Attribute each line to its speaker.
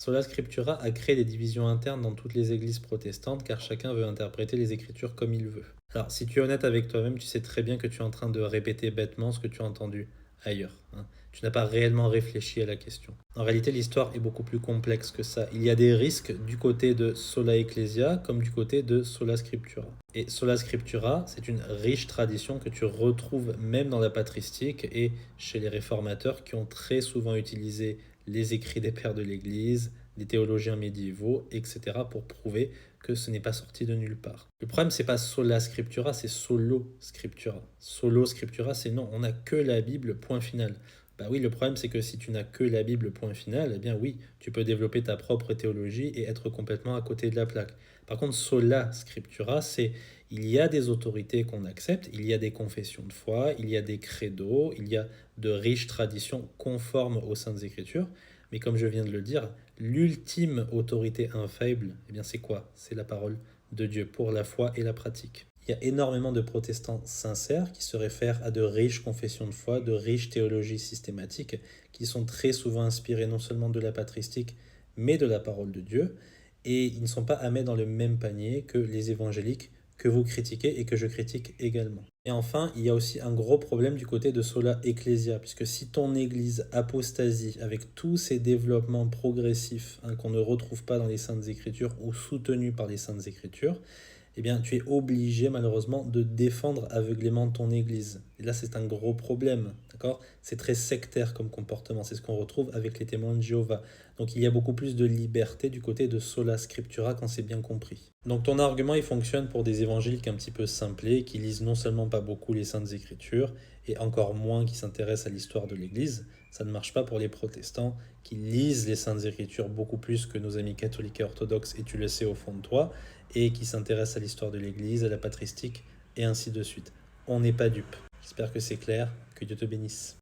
Speaker 1: Sola Scriptura a créé des divisions internes dans toutes les églises protestantes car chacun veut interpréter les Écritures comme il veut. Alors, si tu es honnête avec toi-même, tu sais très bien que tu es en train de répéter bêtement ce que tu as entendu ailleurs, hein. Tu n'as pas réellement réfléchi à la question. En réalité, l'histoire est beaucoup plus complexe que ça. Il y a des risques du côté de Sola Ecclesia comme du côté de Sola Scriptura. Et Sola Scriptura, c'est une riche tradition que tu retrouves même dans la patristique et chez les réformateurs qui ont très souvent utilisé les écrits des pères de l'Église, des théologiens médiévaux, etc. pour prouver que ce n'est pas sorti de nulle part. Le problème, c'est pas sola scriptura, c'est solo scriptura. Solo scriptura, c'est non, on n'a que la Bible, point final. Bah oui, le problème, c'est que si tu n'as que la Bible, point final, eh bien oui, tu peux développer ta propre théologie et être complètement à côté de la plaque. Par contre, sola scriptura, c'est il y a des autorités qu'on accepte, il y a des confessions de foi, il y a des credos, il y a de riches traditions conformes aux Saintes Écritures, mais comme je viens de le dire, l'ultime autorité infaillible, eh bien c'est quoi? C'est la parole de Dieu pour la foi et la pratique. Il y a énormément de protestants sincères qui se réfèrent à de riches confessions de foi, de riches théologies systématiques, qui sont très souvent inspirées non seulement de la patristique, mais de la parole de Dieu, et ils ne sont pas à mettre dans le même panier que les évangéliques que vous critiquez et que je critique également. Et enfin, il y a aussi un gros problème du côté de Sola Ecclesia, puisque si ton église apostasie, avec tous ces développements progressifs qu'on ne retrouve pas dans les Saintes Écritures ou soutenus par les Saintes Écritures, eh bien, tu es obligé malheureusement de défendre aveuglément ton église. Et là, c'est un gros problème, d'accord? C'est très sectaire comme comportement, c'est ce qu'on retrouve avec les témoins de Jéhovah. Donc il y a beaucoup plus de liberté du côté de Sola Scriptura quand c'est bien compris. Donc ton argument, il fonctionne pour des évangéliques un petit peu simplés, qui lisent non seulement pas beaucoup les Saintes Écritures, et encore moins qui s'intéressent à l'histoire de l'Église. Ça ne marche pas pour les protestants, qui lisent les Saintes Écritures beaucoup plus que nos amis catholiques et orthodoxes, et tu le sais au fond de toi, et qui s'intéressent à l'histoire de l'Église, à la patristique, et ainsi de suite. On n'est pas dupes. J'espère que c'est clair, que Dieu te bénisse.